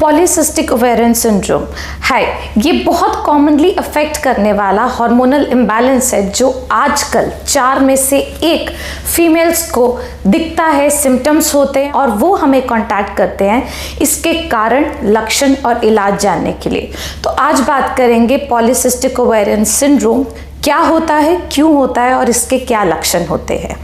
Polycystic ovarian syndrome है, ये बहुत कॉमनली अफेक्ट करने वाला हार्मोनल इम्बैलेंस है जो आजकल 4 में से 1 फीमेल्स को दिखता है, सिम्टम्स होते हैं और वो हमें कांटेक्ट करते हैं इसके कारण, लक्षण और इलाज जानने के लिए। तो आज बात करेंगे पॉलीसिस्टिक ओवेरियन सिंड्रोम क्या होता है, क्यों होता है और इसके क्या लक्षण होते हैं।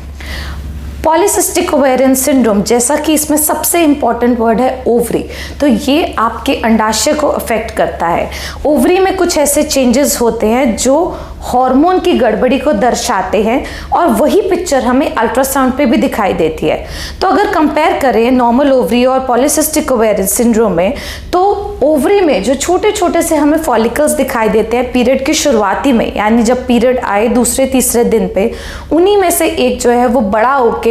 पॉलीसिस्टिक ओवेरियन सिंड्रोम, जैसा कि इसमें सबसे इंपॉर्टेंट वर्ड है ओवरी, तो ये आपके अंडाशय को अफेक्ट करता है। ओवरी में कुछ ऐसे चेंजेस होते हैं जो हार्मोन की गड़बड़ी को दर्शाते हैं और वही पिक्चर हमें अल्ट्रासाउंड पे भी दिखाई देती है। तो अगर कंपेयर करें नॉर्मल ओवरी और पॉलीसिस्टिक ओवेरियन सिंड्रोम में, तो ओवरी में जो छोटे छोटे से हमें फॉलिकल्स दिखाई देते हैं पीरियड की शुरुआती में, यानी जब पीरियड आए दूसरे तीसरे दिन पे, उन्हीं में से एक जो है वो बड़ा होके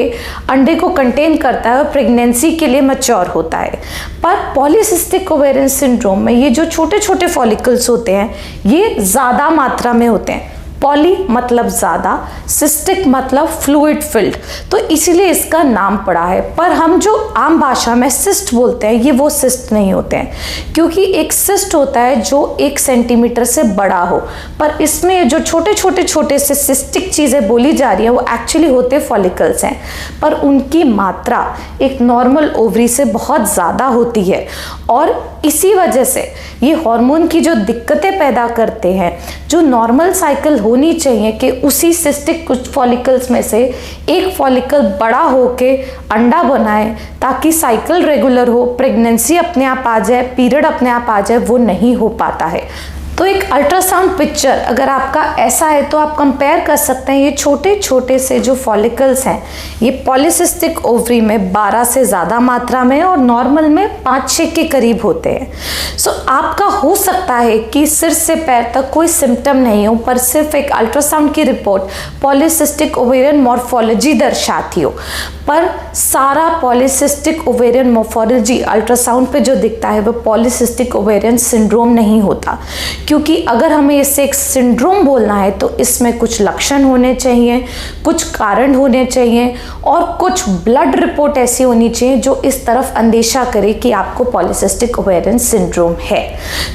अंडे को कंटेन करता है और प्रेगनेंसी के लिए मैच्योर होता है। पर पॉलीसिस्टिक ओवेरियन सिंड्रोम में ये जो छोटे छोटे फॉलिकल्स होते हैं ये ज़्यादा मात्रा में होते हैं। पॉली मतलब ज़्यादा, सिस्टिक मतलब फ्लूइड फिल्ड, तो इसीलिए इसका नाम पड़ा है। पर हम जो आम भाषा में सिस्ट बोलते हैं, ये वो सिस्ट नहीं होते हैं, क्योंकि एक सिस्ट होता है जो 1 सेंटीमीटर से बड़ा हो, पर इसमें जो छोटे छोटे से सिस्टिक चीज़ें बोली जा रही है वो एक्चुअली होते फॉलिकल्स हैं, पर उनकी मात्रा एक नॉर्मल ओवरी से बहुत ज़्यादा होती है और इसी वजह से ये हार्मोन की जो दिक्कतें पैदा करते हैं, जो नॉर्मल साइकिल होनी चाहिए कि उसी सिस्टिक कुछ फॉलिकल्स में से एक फॉलिकल बड़ा होके अंडा बनाए ताकि साइकिल रेगुलर हो, प्रेगनेंसी अपने आप आ जाए, पीरियड अपने आप आ जाए, वो नहीं हो पाता है। तो एक अल्ट्रासाउंड पिक्चर अगर आपका ऐसा है तो आप कंपेयर कर सकते हैं ये छोटे छोटे से जो फॉलिकल्स हैं ये पॉलीसिस्टिक ओवरी में 12 से ज़्यादा मात्रा में और नॉर्मल में 5-6 के करीब होते हैं। सो आपका हो सकता है कि सिर से पैर तक कोई सिम्टम नहीं हो, पर सिर्फ एक अल्ट्रासाउंड की रिपोर्ट पॉलीसिस्टिक ओवेरियन मॉर्फोलॉजी दर्शाती हो, पर सारा पॉलीसिस्टिक ओवेरियन मॉर्फोलॉजी अल्ट्रासाउंड पे जो दिखता है वो पॉलीसिस्टिक ओवेरियन सिंड्रोम नहीं होता, क्योंकि अगर हमें इससे एक सिंड्रोम बोलना है तो इसमें कुछ लक्षण होने चाहिए, कुछ कारण होने चाहिए और कुछ ब्लड रिपोर्ट ऐसी होनी चाहिए जो इस तरफ अंदेशा करे कि आपको पॉलीसिस्टिक ओवेरियन सिंड्रोम है।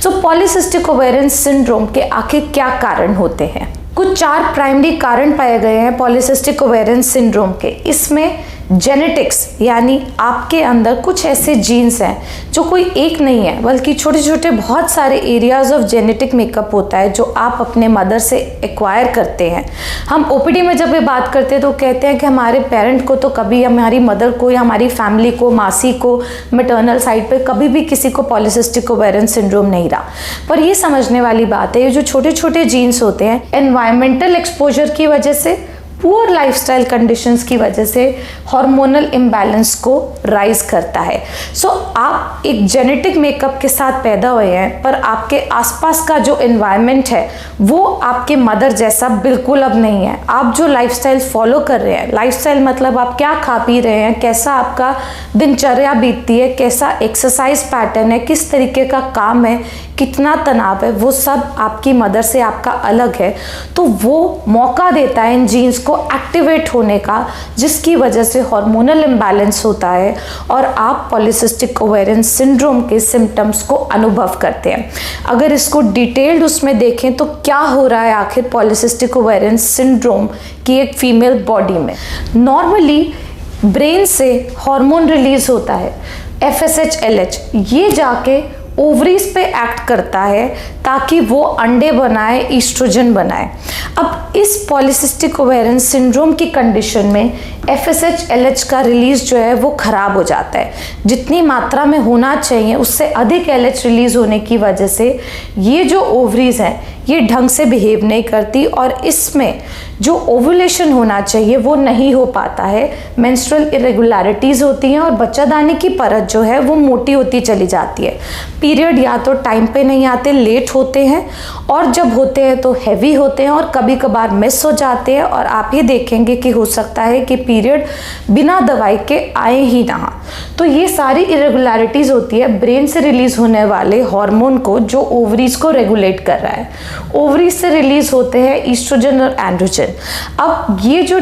तो पॉलीसिस्टिक ओवेरियन सिंड्रोम के आखिर क्या कारण होते हैं? कुछ 4 प्राइमरी कारण पाए गए हैं पॉलीसिस्टिक ओवेरियन सिंड्रोम के। इसमें जेनेटिक्स, यानी आपके अंदर कुछ ऐसे जीन्स हैं जो कोई एक नहीं है बल्कि छोटे छोटे बहुत सारे एरियाज ऑफ जेनेटिक मेकअप होता है जो आप अपने मदर से एक्वायर करते हैं। हम ओपीडी में जब ये बात करते हैं तो कहते हैं कि हमारे पेरेंट को तो कभी, हमारी मदर को या हमारी फैमिली को, मासी को, मैटरनल साइड पे कभी भी किसी को पॉलीसिस्टिक ओवेरियन सिंड्रोम नहीं रहा। पर ये समझने वाली बात है ये जो छोटे छोटे जीन्स होते हैं एनवायरमेंटल एक्सपोजर की वजह से, पुअर लाइफस्टाइल कंडीशंस की वजह से हार्मोनल इम्बैलेंस को राइज करता है। सो आप एक जेनेटिक मेकअप के साथ पैदा हुए हैं, पर आपके आसपास का जो एनवायरनमेंट है वो आपके मदर जैसा बिल्कुल अब नहीं है। आप जो लाइफस्टाइल फॉलो कर रहे हैं, लाइफस्टाइल मतलब आप क्या खा पी रहे हैं, कैसा आपका दिनचर्या बीतती है, कैसा एक्सरसाइज पैटर्न है, किस तरीके का काम है, कितना तनाव है, वो सब आपकी मदर से आपका अलग है। तो वो मौका देता है इन जीन्स को एक्टिवेट होने का, जिसकी वजह से हार्मोनल इम्बैलेंस होता है और आप पॉलीसिस्टिक ओवेरियन सिंड्रोम के सिम्टम्स को अनुभव करते हैं। अगर इसको डिटेल्ड उसमें देखें तो क्या हो रहा है आखिर पॉलीसिस्टिक ओवेरियन सिंड्रोम की एक फीमेल बॉडी में। नॉर्मली ब्रेन से हार्मोन रिलीज होता है FSH LH, ये जाके ओवरीज पे एक्ट करता है ताकि वो अंडे बनाए, ईस्ट्रोजन बनाए। अब इस पॉलीसिस्टिक ओवेरियन सिंड्रोम की कंडीशन में FSH LH का रिलीज जो है वो खराब हो जाता है। जितनी मात्रा में होना चाहिए उससे अधिक LH रिलीज होने की वजह से ये जो ओवरीज हैं ये ढंग से बिहेव नहीं करती और इसमें जो ओवुलेशन होना चाहिए वो नहीं हो पाता है। मेंस्ट्रुअल इरेगुलरिटीज़ होती हैं और बच्चादानी की परत जो है वो मोटी होती चली जाती है। पीरियड या तो टाइम पे नहीं आते, लेट होते हैं, और जब होते हैं तो हैवी होते हैं और कभी कभार मिस हो जाते हैं। और आप ये देखेंगे कि हो सकता है कि पीरियड बिना दवाई के आए ही ना। तो ये सारी इरेगुलरिटीज़ होती है ब्रेन से रिलीज होने वाले हार्मोन को जो ओवरीज को रेगुलेट कर रहा है। ओवरीज से रिलीज होते हैं ईस्ट्रोजन और एंड्रोजन। अब ये जो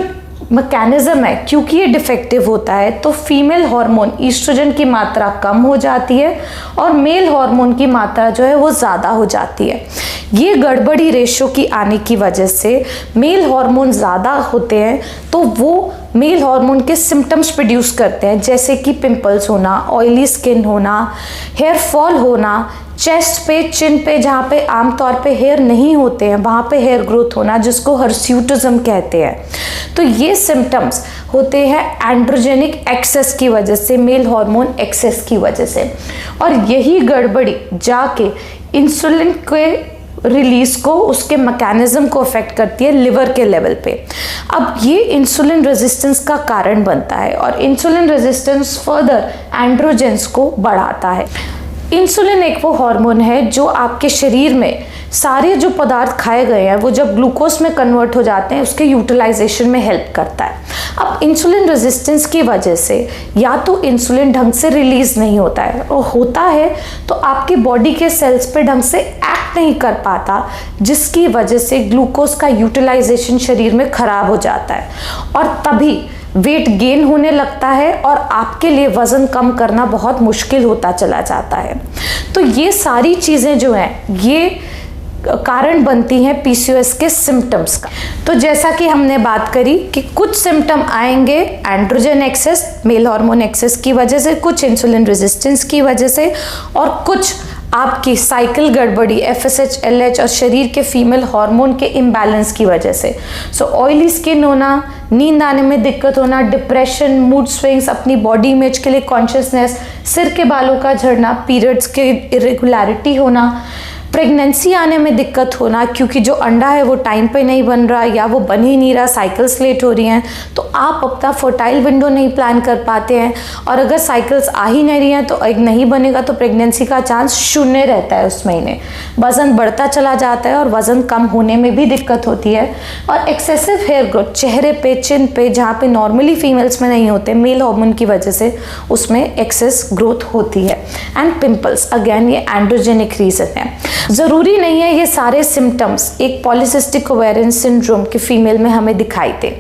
मैकेनिज्म है, क्योंकि ये डिफेक्टिव होता है तो फीमेल हार्मोन ईस्ट्रोजन की मात्रा कम हो जाती है और मेल हार्मोन की मात्रा जो है वो ज़्यादा हो जाती है। ये गड़बड़ी रेशो की आने की वजह से मेल हार्मोन ज़्यादा होते हैं तो वो मेल हार्मोन के सिम्टम्स प्रोड्यूस करते हैं, जैसे कि पिंपल्स होना, ऑयली स्किन होना, हेयर फॉल होना, चेस्ट पे, चिन पे जहाँ पे आमतौर पे हेयर नहीं होते हैं वहाँ पे हेयर ग्रोथ होना, जिसको हर्स्यूटिज्म कहते हैं। तो ये सिम्टम्स होते हैं एंड्रोजेनिक एक्सेस की वजह से, मेल हार्मोन एक्सेस की वजह से। और यही गड़बड़ी जाके इंसुलिन के रिलीज को, उसके मैकेनिज्म को अफेक्ट करती है लिवर के लेवल पे। अब ये इंसुलिन रेजिस्टेंस का कारण बनता है और इंसुलिन रेजिस्टेंस फर्दर एंड्रोजेंस को बढ़ाता है। इंसुलिन एक वो हार्मोन है जो आपके शरीर में सारे जो पदार्थ खाए गए हैं वो जब ग्लूकोज में कन्वर्ट हो जाते हैं उसके यूटिलाइजेशन में हेल्प करता है। अब इंसुलिन रेजिस्टेंस की वजह से या तो इंसुलिन ढंग से रिलीज नहीं होता है, और होता है तो आपकी बॉडी के सेल्स पे ढंग से एक्ट नहीं कर पाता, जिसकी वजह से ग्लूकोज का यूटिलाइजेशन शरीर में खराब हो जाता है और तभी वेट गेन होने लगता है और आपके लिए वज़न कम करना बहुत मुश्किल होता चला जाता है। तो ये सारी चीज़ें जो हैं ये कारण बनती हैं पीसीओएस के सिम्टम्स का। तो जैसा कि हमने बात करी कि कुछ सिम्टम आएंगे androgen excess, male hormone excess की वजह से, कुछ इंसुलिन रेजिस्टेंस की वजह से, और कुछ आपकी साइकिल गड़बड़ी, FSH, LH और शरीर के फीमेल हार्मोन के इम्बैलेंस की वजह से। सो ऑयली स्किन होना, नींद आने में दिक्कत होना, डिप्रेशन, मूड स्विंग्स, अपनी बॉडी इमेज के लिए कॉन्शियसनेस, सिर के बालों का झड़ना, पीरियड्स के इरेगुलरिटी होना, प्रेगनेंसी आने में दिक्कत होना क्योंकि जो अंडा है वो टाइम पे नहीं बन रहा या वो बन ही नहीं रहा, साइकिल्स लेट हो रही हैं, तो आप अपना फर्टाइल विंडो नहीं प्लान कर पाते हैं, और अगर साइकिल्स आ ही नहीं रही हैं तो एग नहीं बनेगा तो प्रेगनेंसी का चांस 0 रहता है उस महीने। वज़न बढ़ता चला जाता है और वज़न कम होने में भी दिक्कत होती है। और एक्सेसिव हेयर ग्रोथ चेहरे पे, चिन पे, जहाँ पे नॉर्मली फीमेल्स में नहीं होते, मेल हार्मोन की वजह से उसमें एक्सेस ग्रोथ होती है। एंड पिंपल्स, अगेन ये एंड्रोजेनिक रीज़न है। ज़रूरी नहीं है ये सारे सिम्टम्स एक पॉलीसिस्टिक ओवेरियन सिंड्रोम के फीमेल में हमें दिखाई दे।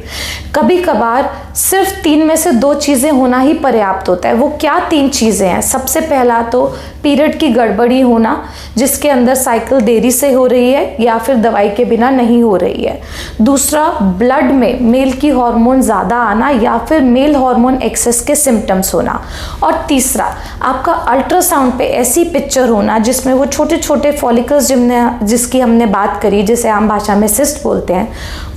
कभी कभार सिर्फ 3 में से 2 चीज़ें होना ही पर्याप्त होता है। वो क्या 3 चीज़ें हैं? सबसे पहला तो पीरियड की गड़बड़ी होना, जिसके अंदर साइकिल देरी से हो रही है या फिर दवाई के बिना नहीं हो रही है। दूसरा, ब्लड में मेल की हार्मोन ज़्यादा आना या फिर मेल हार्मोन एक्सेस के सिम्टम्स होना। और तीसरा, आपका अल्ट्रासाउंड पे ऐसी पिक्चर होना जिसमें वो छोटे छोटे फॉलिकल्स जिसकी हमने बात करी, जिसे आम भाषा में सिस्ट बोलते हैं,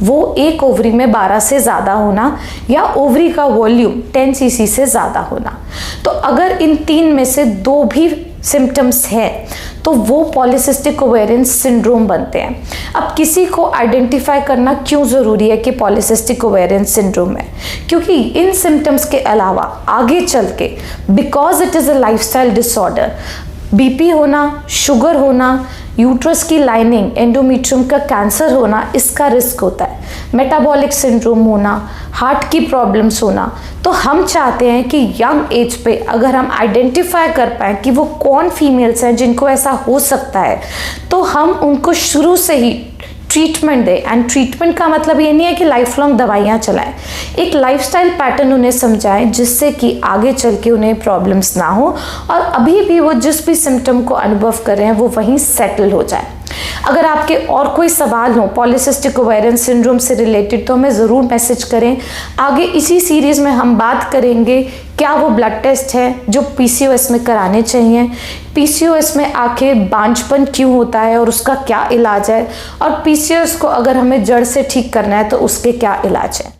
वो एक ओवरी में 12 से ज़्यादा होना या ओवरी का वॉल्यूम 10 cc से ज़्यादा होना। तो अगर इन 3 में से 2 भी सिम्टम्स हैं तो वो पॉलीसिस्टिक ओवेरियन सिंड्रोम बनते हैं। अब किसी को आइडेंटिफाई करना क्यों ज़रूरी है कि पॉलीसिस्टिक ओवेरियन सिंड्रोम है? क्योंकि इन सिम्टम्स के अलावा आगे चल के, because it is a lifestyle disorder, BP होना, शुगर होना, यूट्रस की लाइनिंग, एंडोमेट्रियम का कैंसर होना, इसका रिस्क होता है। मेटाबॉलिक सिंड्रोम होना, हार्ट की प्रॉब्लम्स होना। तो हम चाहते हैं कि यंग एज पे अगर हम आइडेंटिफाई कर पाएँ कि वो कौन फीमेल्स हैं जिनको ऐसा हो सकता है, तो हम उनको शुरू से ही ट्रीटमेंट दें। एंड ट्रीटमेंट का मतलब ये नहीं है कि लाइफ लॉन्ग दवाइयाँ चलाएं, एक लाइफस्टाइल पैटर्न उन्हें समझाएं जिससे कि आगे चल के उन्हें प्रॉब्लम्स ना हो और अभी भी वो जिस भी सिम्टम को अनुभव कर रहे हैं वो वहीं सेटल हो जाए। अगर आपके और कोई सवाल हो पॉलीसिस्टिक ओवेरियन सिंड्रोम से रिलेटेड तो हमें ज़रूर मैसेज करें। आगे इसी सीरीज़ में हम बात करेंगे क्या वो ब्लड टेस्ट है जो पीसीओएस में कराने चाहिए, पीसीओएस में आखिर बांझपन क्यों होता है और उसका क्या इलाज है, और पीसीओएस को अगर हमें जड़ से ठीक करना है तो उसके क्या इलाज है।